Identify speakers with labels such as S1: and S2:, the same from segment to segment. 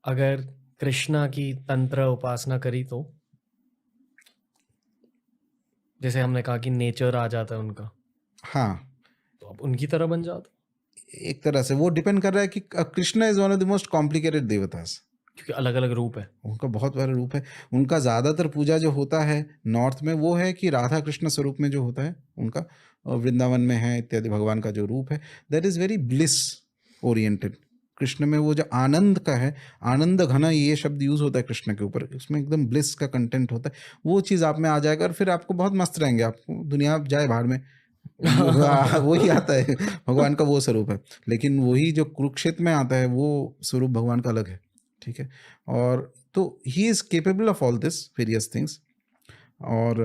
S1: अगर कृष्णा की तंत्र उपासना करी तो जैसे हमने कहा कि नेचर आ जाता है उनका,
S2: हाँ,
S1: तो आप उनकी तरह बन जाते,
S2: एक तरह से वो डिपेंड कर रहा है कि Krishna is one of the most complicated देवतास।
S1: क्योंकि अलग अलग रूप है।
S2: उनका बहुत बड़ा रूप है। उनका ज़्यादातर पूजा जो होता है नॉर्थ में वो है कि राधा कृष्ण स्वरूप में जो होता है उनका, वृंदावन में है इत्यादि भगवान का जो रूप है, that is very bliss oriented. Krishna में वो जो आनंद का है, आनंद घन ये शब्द यूज़ होता है कृष्ण के ऊपर, उसमें एकदम ब्लिस का कंटेंट होता है। वो चीज़ आप में आ जाएगा और फिर आपको बहुत मस्त रहेंगे, आपको दुनिया जाए बाहर में वही आता है, भगवान का वो स्वरूप है। लेकिन वही जो कुरुक्षेत्र में आता है वो स्वरूप भगवान का अलग है, ठीक है। और तो he is capable of all this various things. और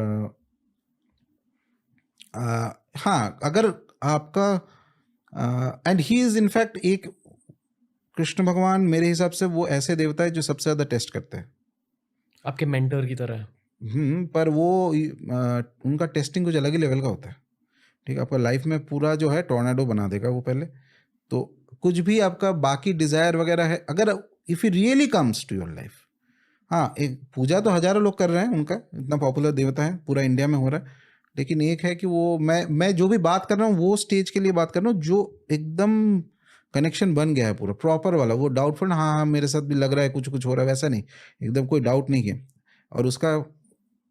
S2: हाँ, अगर आपका एंड ही इज इनफैक्ट एक, कृष्ण भगवान मेरे हिसाब से वो ऐसे देवता है जो सबसे ज़्यादा टेस्ट करते हैं।
S1: आपके मेंटर की तरह है।
S2: पर वो उनका टेस्टिंग कुछ अलग ही लेवल का होता है, ठीक है। आपका लाइफ में पूरा जो है टोर्नाडो बना देगा वो पहले। तो कुछ भी आपका बाकी डिज़ायर वगैरह है, अगर if he really comes to your life, हाँ, एक पूजा तो हज़ारों लोग कर रहे हैं उनका, इतना पॉपुलर देवता है, पूरा इंडिया में हो रहा है। लेकिन एक है कि वो मैं जो भी बात कर रहा हूँ वो स्टेज के लिए बात कर रहा हूँ जो एकदम कनेक्शन बन गया है पूरा प्रॉपर वाला, वो डाउटफुल हाँ हाँ मेरे साथ भी लग रहा है कुछ कुछ हो रहा है वैसा नहीं, एकदम कोई डाउट नहीं है। और उसका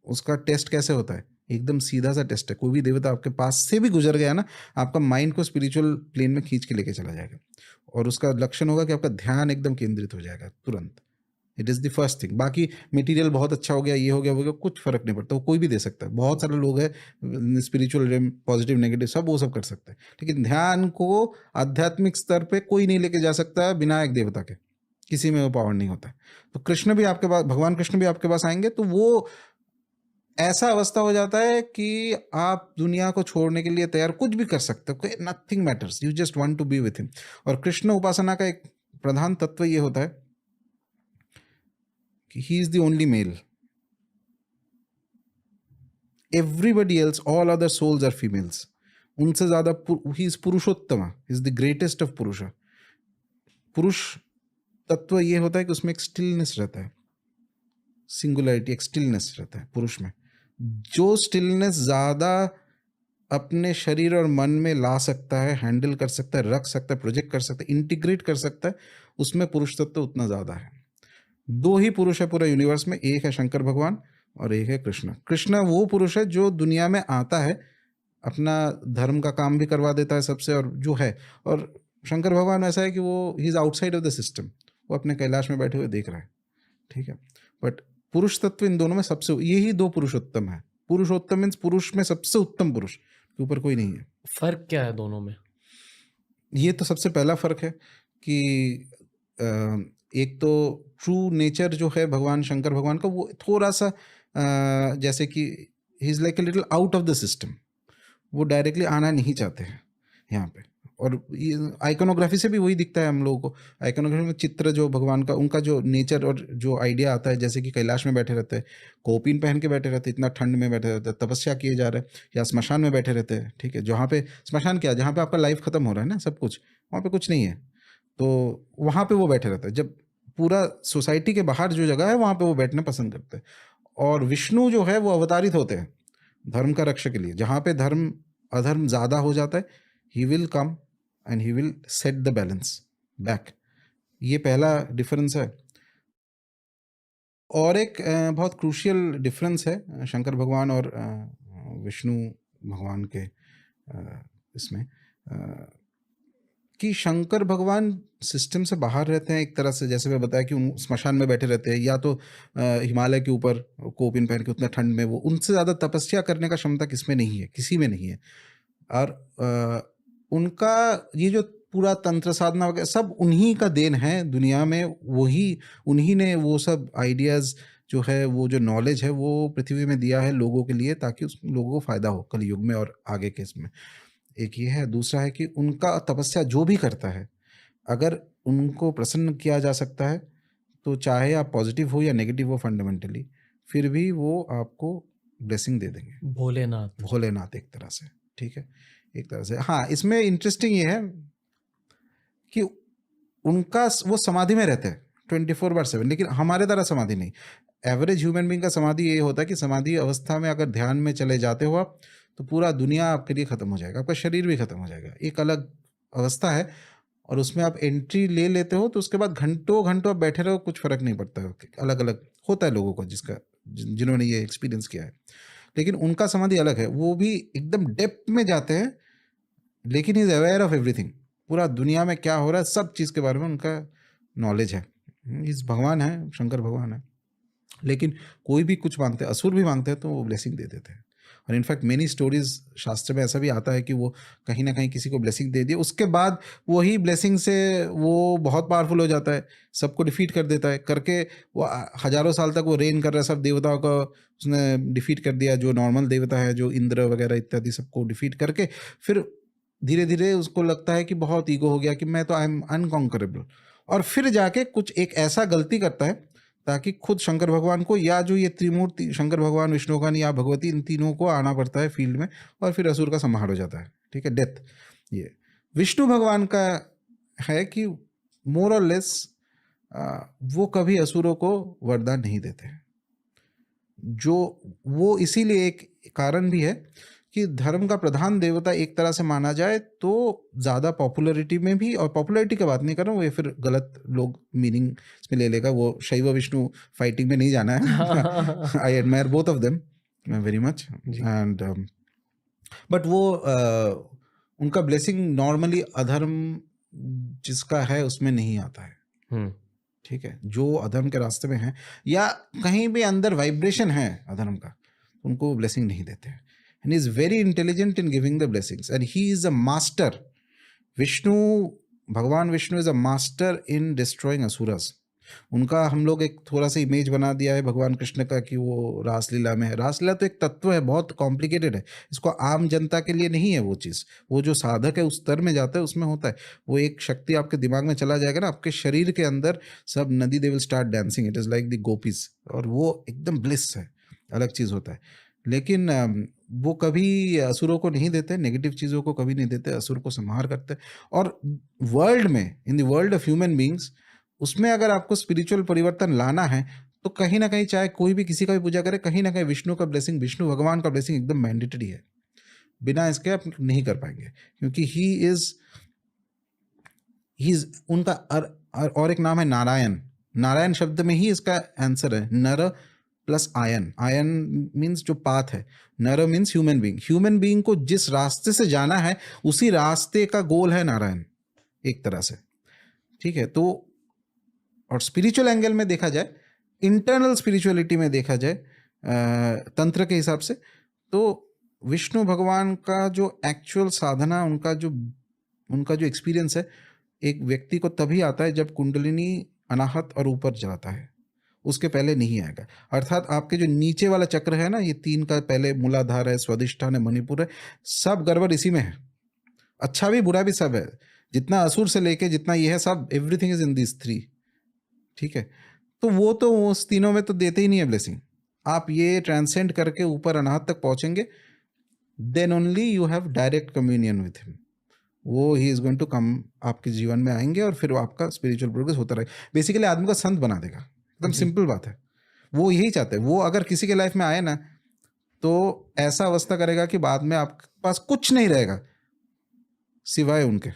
S2: उसका टेस्ट कैसे होता है, एकदम सीधा सा टेस्ट है। कोई भी देवता आपके पास से भी गुजर गया ना, आपका माइंड को स्पिरिचुअल प्लेन में खींच के लेके चला जाएगा। और उसका लक्षण होगा कि आपका ध्यान एकदम केंद्रित हो जाएगा तुरंत। It is the first thing. बाकी मटेरियल बहुत अच्छा हो गया, ये हो गया वो हो गया, कुछ फर्क नहीं पड़ता, वो कोई भी दे सकता है। बहुत सारे लोग हैं स्पिरिचुअल रेम, पॉजिटिव नेगेटिव सब वो सब कर सकते हैं, लेकिन ध्यान को आध्यात्मिक स्तर पे कोई नहीं लेके जा सकता बिना एक देवता के, किसी में वो पावर नहीं होता है। तो कृष्ण भी आपके पास, भगवान कृष्ण भी आपके पास आएंगे तो वो ऐसा अवस्था हो जाता है कि आप दुनिया को छोड़ने के लिए तैयार कुछ भी कर सकते हो, nothing matters, you just want to be with him. और कृष्ण उपासना का एक प्रधान तत्व ये होता है कि he is the only male, everybody else all other souls are females. उनसे ज्यादा he is Purushottam, is the greatest of पुरुष। पुरुष तत्व ये होता है कि उसमें एक स्टिलनेस रहता है, सिंगुलरिटी, एक स्टिलनेस रहता है पुरुष में। जो स्टिलनेस ज्यादा अपने शरीर और मन में ला सकता है, हैंडल कर सकता है, रख सकता है, प्रोजेक्ट कर सकता है, इंटीग्रेट कर सकता है, उसमें पुरुष तत्व उतना ज़्यादा है। दो ही पुरुष है पूरे यूनिवर्स में, एक है शंकर भगवान और एक है कृष्ण। कृष्ण वो पुरुष है जो दुनिया में आता है, अपना धर्म का काम भी करवा देता है सबसे, और जो है। और शंकर भगवान ऐसा है कि वो he is outside of the system, वो अपने कैलाश में बैठे हुए देख रहा है, ठीक है। बट पुरुष तत्व इन दोनों में सबसे, यही दो पुरुषोत्तम है। पुरुषोत्तम मीन्स पुरुष में सबसे उत्तम पुरुष के ऊपर कोई नहीं है।
S1: फर्क क्या है दोनों में?
S2: ये तो सबसे पहला फर्क है कि अ, एक तो ट्रू नेचर जो है भगवान शंकर भगवान का, वो थोड़ा सा जैसे कि he is like a little out of the system, वो डायरेक्टली आना नहीं चाहते हैं यहाँ पे। और ये आइकोनोग्राफी से भी वही दिखता है हम लोगों को। आइकोनोग्राफी में चित्र जो भगवान का, उनका जो नेचर और जो आइडिया आता है, जैसे कि कैलाश में बैठे रहते हैं, कोपीन पहन के बैठे रहते हैं, इतना ठंड में बैठे रहते हैं, तपस्या किए जा रहे हैं, या स्मशान में बैठे रहते हैं, ठीक है। जहाँ पे स्मशान क्या, जहाँ पे आपका लाइफ खत्म हो रहा है ना, सब कुछ वहाँ पे कुछ नहीं है, तो वहाँ पे वो बैठे रहते हैं। जब पूरा सोसाइटी के बाहर जो जगह है वहाँ पे वो बैठना पसंद करते हैं। और विष्णु जो है वो अवतारित होते हैं धर्म का रक्षा के लिए। जहाँ पे धर्म अधर्म ज़्यादा हो जाता है, he will come and he will set the balance back. ये पहला डिफरेंस है। और एक बहुत क्रूशियल डिफरेंस है शंकर भगवान और विष्णु भगवान के इसमें, कि शंकर भगवान सिस्टम से बाहर रहते हैं एक तरह से। जैसे मैं बताया कि उन स्मशान में बैठे रहते हैं, या तो हिमालय के ऊपर कोपिन पहन के उतना ठंड में, वो उनसे ज़्यादा तपस्या करने का क्षमता किसमें नहीं है, किसी में नहीं है। और उनका ये जो पूरा तंत्र साधना वगैरह सब उन्हीं का देन है दुनिया में। वही उन्हीं ने वो सब आइडियाज़ जो है, वो जो नॉलेज है वो पृथ्वी में दिया है लोगों के लिए, ताकि उस लोगों को फ़ायदा हो कलयुग में और आगे के इसमें। एक ये है। दूसरा है कि उनका तपस्या जो भी करता है, अगर उनको प्रसन्न किया जा सकता है, तो चाहे आप पॉजिटिव हो या नेगेटिव हो फंडामेंटली, फिर भी वो आपको ब्लेसिंग दे देंगे।
S1: भोलेनाथ।
S2: भोलेनाथ एक तरह से, ठीक है, एक तरह से। हाँ, इसमें इंटरेस्टिंग ये है कि उनका वो समाधि में रहते हैं 24/7, लेकिन हमारे तरह समाधि नहीं। एवरेज ह्यूमन बीइंग का समाधि ये होता है कि समाधि अवस्था में अगर ध्यान में चले जाते हो आप, तो पूरा दुनिया आपके लिए खत्म हो जाएगा, आपका शरीर भी खत्म हो जाएगा। एक अलग अवस्था है, और उसमें आप एंट्री ले लेते हो तो उसके बाद घंटों घंटों आप बैठे रहो, कुछ फर्क नहीं पड़ता है। अलग अलग होता है लोगों को जिन्होंने ये एक्सपीरियंस किया है, लेकिन उनका समाधि अलग है। वो भी एकदम डेप्थ में जाते हैं, लेकिन इज अवेयर ऑफ एवरीथिंग। पूरा दुनिया में क्या हो रहा है सब चीज़ के बारे में उनका नॉलेज है। इस भगवान है, शंकर भगवान है। लेकिन कोई भी कुछ मांगते हैं, असुर भी मांगते हैं तो वो ब्लेसिंग दे देते हैं। और इनफैक्ट मेनी स्टोरीज शास्त्र में ऐसा भी आता है कि वो कहीं ना कहीं किसी को ब्लेसिंग दे दिए, उसके बाद वही ब्लेसिंग से वो बहुत पावरफुल हो जाता है, सबको डिफीट कर देता है करके। वो हजारों साल तक वो रेन कर रहा है, सब देवताओं को उसने डिफीट कर दिया, जो नॉर्मल देवता है, जो इंद्र वगैरह इत्यादि सबको डिफीट करके फिर धीरे धीरे उसको लगता है कि बहुत ईगो हो गया, कि मैं तो आई एम अनकॉन्करेबल। और फिर जाके कुछ एक ऐसा गलती करता है ताकि खुद शंकर भगवान को, या जो ये त्रिमूर्ति शंकर भगवान, विष्णु भगवान या भगवती, इन तीनों को आना पड़ता है फील्ड में, और फिर असुर का संहार हो जाता है। ठीक है, डेथ। ये विष्णु भगवान का है कि मोर और लेस वो कभी असुरों को वरदान नहीं देते। जो वो इसीलिए एक कारण भी है कि धर्म का प्रधान देवता एक तरह से माना जाए तो ज़्यादा पॉपुलैरिटी में भी, और पॉपुलैरिटी की बात नहीं कर रहा हूँ, ये फिर गलत लोग मीनिंग इसमें ले लेगा, वो शैव विष्णु फाइटिंग में नहीं जाना है। I admire both of them very much, and but वो उनका ब्लेसिंग नॉर्मली अधर्म जिसका है उसमें नहीं आता है। ठीक है, जो अधर्म के रास्ते में है या कहीं भी अंदर वाइब्रेशन है अधर्म का, उनको ब्लेसिंग नहीं देते हैं। And he is very intelligent in giving the blessings, and he is a master. Vishnu, भगवान Vishnu is a master in destroying asuras. उनका हम लोग एक थोड़ा सा इमेज बना दिया है भगवान कृष्ण का कि वो रासलीला में है। रासलीला तो एक तत्व है, बहुत कॉम्प्लिकेटेड है, इसको आम जनता के लिए नहीं है वो चीज़। वो जो साधक है उस स्तर में जाता है, उसमें होता है वो एक शक्ति आपके दिमाग में चला जाएगा ना, आपके शरीर के अंदर सब नदी they will start dancing, it is like the gopis, और वो एकदम ब्लिस है, अलग चीज़ होता है। लेकिन वो कभी असुरों को नहीं देते, नेगेटिव चीज़ों को कभी नहीं देते, असुर को संहार करते। और वर्ल्ड में, in the world of human beings, उसमें अगर आपको स्पिरिचुअल परिवर्तन लाना है तो कहीं ना कहीं, चाहे कोई भी किसी का भी पूजा करे, कहीं ना कहीं विष्णु का ब्लेसिंग, विष्णु भगवान का ब्लेसिंग एकदम मैंडेटरी है। बिना इसके आप नहीं कर पाएंगे, क्योंकि ही इज उनका और एक नाम है नारायण। नारायण शब्द में ही इसका आंसर है, नर प्लस आयन। आयन मीन्स जो पाथ है, नर means human being. Human being को जिस रास्ते से जाना है उसी रास्ते का गोल है नारायण, एक तरह से। ठीक है, तो और स्पिरिचुअल एंगल में देखा जाए, इंटरनल स्पिरिचुअलिटी में देखा जाए, तंत्र के हिसाब से, तो विष्णु भगवान का जो एक्चुअल साधना, उनका जो एक्सपीरियंस है, एक व्यक्ति को तभी आता है जब कुंडलिनी अनाहत और ऊपर जाता है, उसके पहले नहीं आएगा। अर्थात आपके जो नीचे वाला चक्र है ना, ये 3 का, पहले मूलाधार है, स्वादिष्ठान है, मणिपुर है, सब गड़बड़ इसी में है। अच्छा भी बुरा भी सब है, जितना असुर से लेके जितना ये है, सब एवरीथिंग इज इन दिस 3। ठीक है, तो वो तो उस तीनों में तो देते ही नहीं है ब्लेसिंग। आप ये ट्रांसेंड करके ऊपर अनाहत तक पहुंचेंगे, then only you have direct communion with him. वो ही इज गोइंग टू कम, आपके जीवन में आएंगे, और फिर आपका स्पिरिचुअल प्रोग्रेस होता रहेगा। बेसिकली आदमी को संत बना देगा, एकदम सिंपल बात है। वो यही चाहते हैं। वो अगर किसी के लाइफ में आए ना, तो ऐसा अवस्था करेगा कि बाद में आपके पास कुछ नहीं रहेगा सिवाय उनके।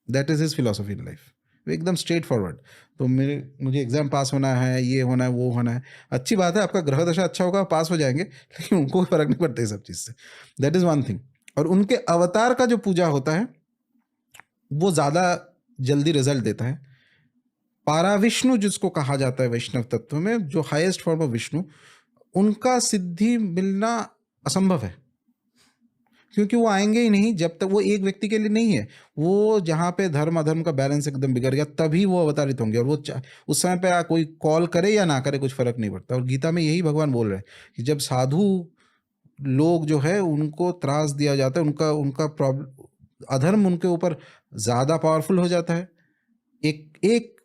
S2: That is his philosophy in life, एकदम स्ट्रेट फॉरवर्ड। तो मुझे एग्जाम पास होना है, ये होना है, वो होना है, अच्छी बात है, आपका ग्रह दशा अच्छा होगा, पास हो जाएंगे, लेकिन उनको फर्क नहीं पड़ता इस सब चीज़ से। That is one thing. और उनके अवतार का जो पूजा होता है वो ज़्यादा जल्दी रिजल्ट देता है। पारा विष्णु जिसको कहा जाता है वैष्णव तत्व में, जो हाईएस्ट फॉर्म ऑफ विष्णु, उनका सिद्धि मिलना असंभव है, क्योंकि वो आएंगे ही नहीं जब तक, वो एक व्यक्ति के लिए नहीं है। वो जहाँ पे धर्म अधर्म का बैलेंस एकदम बिगड़ गया, तभी वो अवतारित होंगे। और वो उस समय पे कोई कॉल करे या ना करे, कुछ फर्क नहीं पड़ता। और गीता में यही भगवान बोल रहे हैं कि जब साधु लोग जो है उनको त्रास दिया जाता है, उनका प्रॉब्लम, अधर्म उनके ऊपर ज़्यादा पावरफुल हो जाता है, एक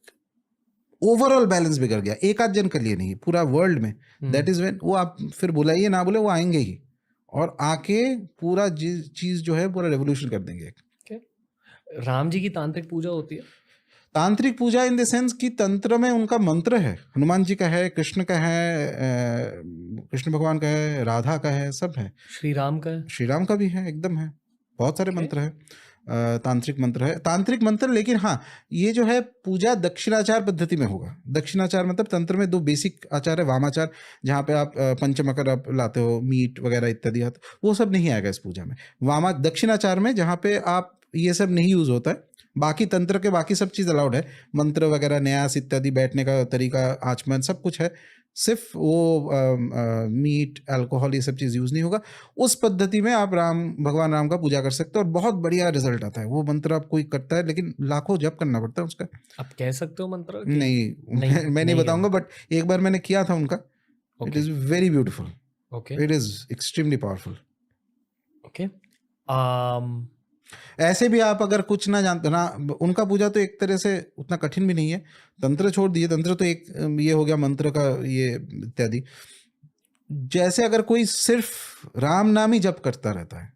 S2: ओवरऑल बैलेंस बिगड़ गया, एक आध जन के लिए नहीं, पूरा वर्ल्ड में। दैट इज व्हेन वो, आप फिर बुलाइए ना बुलाइए, वो आएंगे ही, और आके पूरा चीज जो है पूरा रेवोल्यूशन कर देंगे।
S1: राम जी की तांत्रिक पूजा होती है?
S2: तांत्रिक पूजा इन द सेंस कि तंत्र में उनका मंत्र है, हनुमान जी का है, कृष्ण का है, कृष्ण भगवान का है, राधा का है, सब है,
S1: श्री राम का है।
S2: श्री राम का भी है, एकदम है, बहुत सारे
S1: Okay.
S2: मंत्र है, तांत्रिक मंत्र है, तांत्रिक मंत्र। लेकिन हाँ, ये जो है पूजा दक्षिणाचार पद्धति में होगा। दक्षिणाचार मतलब तंत्र में 2 बेसिक आचार है, वामाचार जहाँ पे आप पंचमकर आप लाते हो, मीट वगैरह इत्यादि आता, वो सब नहीं आएगा इस पूजा में। दक्षिणाचार में जहाँ पे आप ये सब नहीं यूज होता है, बाकी तंत्र के बाकी सब चीज़ अलाउड है, मंत्र वगैरह, न्यास इत्यादि, बैठने का तरीका, आचमन, सब कुछ है, सिर्फ वो मीट, अल्कोहल, ये सब चीज़ यूज़ नहीं होगा। उस पद्धति में आप भगवान राम का पूजा कर सकते हो और बहुत बढ़िया रिजल्ट आता है। वो मंत्र आप कोई करता है, लेकिन लाखों जप करना पड़ता है उसका।
S1: आप कह सकते हो मंत्र कि
S2: नहीं,
S1: नहीं,
S2: मैं नहीं
S1: नहीं है।
S2: बताऊंगा, बट एक बार मैंने किया था उनका। It
S1: okay
S2: is very beautiful,
S1: okay
S2: it is extremely powerful.
S1: Okay.
S2: ऐसे भी आप अगर कुछ ना जानते ना, उनका पूजा तो एक तरह से उतना कठिन भी नहीं है। तंत्र छोड़ दीजिए, तंत्र तो एक ये हो गया मंत्र का, ये इत्यादि। जैसे अगर कोई सिर्फ राम नाम ही जप करता रहता है,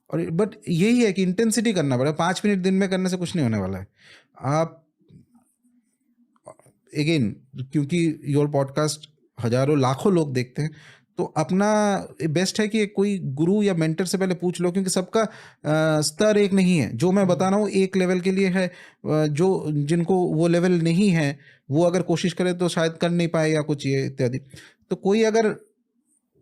S2: और बट यही है कि इंटेंसिटी करना पड़ेगा। 5 मिनट दिन में करने से कुछ नहीं होने वाला है। आप अगेन, क्योंकि योर पॉडकास्ट हजारों लाखों लोग देखते हैं, तो अपना बेस्ट है कि कोई गुरु या मेंटर से पहले पूछ लो, क्योंकि सबका स्तर एक नहीं है। जो मैं बता रहा हूँ एक लेवल के लिए है, जो जिनको वो लेवल नहीं है वो अगर कोशिश करे तो शायद कर नहीं पाए या कुछ ये इत्यादि। तो कोई अगर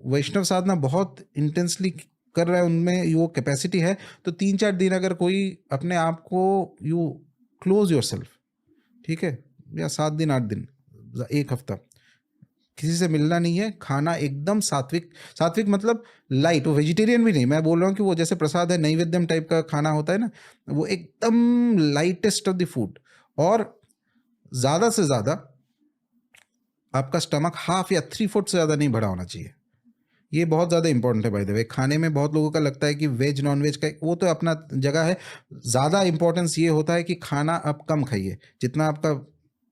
S2: वैष्णव साधना बहुत इंटेंसली कर रहा है, उनमें वो कैपेसिटी है, तो 3-4 दिन अगर कोई अपने आप को यू क्लोज योर सेल्फ, ठीक है, या 7 दिन 8 दिन, 1 हफ्ता, किसी से मिलना नहीं है, खाना एकदम सात्विक, सात्विक मतलब लाइट, वो वेजिटेरियन भी नहीं, मैं बोल रहा हूँ कि वो जैसे प्रसाद है, नैवेद्यम टाइप का खाना होता है ना, वो एकदम लाइटेस्ट ऑफ द फूड। और ज़्यादा से ज़्यादा आपका स्टमक 1/2 या 3/4 से ज़्यादा नहीं भरा होना चाहिए। ये बहुत ज़्यादा इंपॉर्टेंट है बाय द वे। खाने में बहुत लोगों का लगता है कि वेज नॉन वेज का वो तो अपना जगह है, ज़्यादा इंपॉर्टेंस ये होता है कि खाना आप कम खाइए, जितना आपका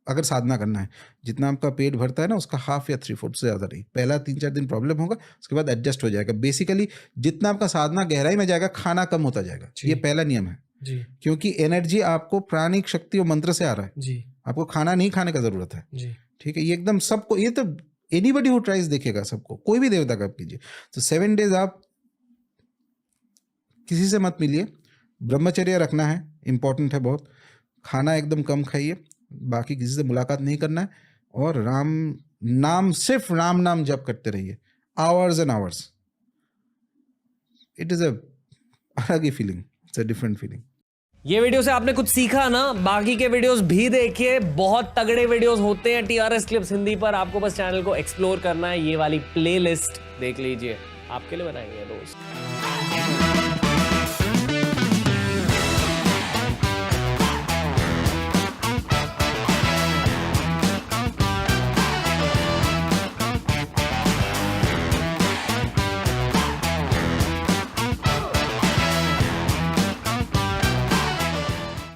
S2: अगर साधना करना है, जितना आपका पेट भरता है ना, उसका 1/2 या 3/4 से ज़्यादा नहीं। पहला 3-4 दिन प्रॉब्लम होगा, उसके बाद एडजस्ट हो जाएगा। बेसिकली जितना आपका साधना गहराई में जाएगा, खाना कम होता जाएगा।
S1: जी।
S2: ये पहला नियम है
S1: जी
S2: क्योंकि एनर्जी आपको प्राणिक शक्ति और मंत्र से आ रहा है,
S1: जी
S2: आपको खाना नहीं खाने का ज़रूरत है।
S1: जी
S2: ठीक है, ये एकदम सबको, ये तो एनीबडी हु ट्राइज देखेगा सबको, कोई भी देवता का आप कीजिए। तो 7 डेज आप किसी से मत मिलिए, ब्रह्मचर्य रखना है, इंपॉर्टेंट है बहुत। खाना एकदम कम खाइए, बाकी किसी से मुलाकात नहीं करना है, और राम नाम, सिर्फ राम नाम जप करते रहिए, hours and hours. It is a अलग ही feeling, it's a different feeling.
S3: ये वीडियो से आपने कुछ सीखा ना? बाकी के वीडियोस भी देखिए, बहुत तगड़े वीडियोस होते हैं TRS क्लिप्स हिंदी पर। आपको बस चैनल को एक्सप्लोर करना है, ये वाली प्लेलिस्ट देख लीजिए, आपके लिए बनाई है दोस्त।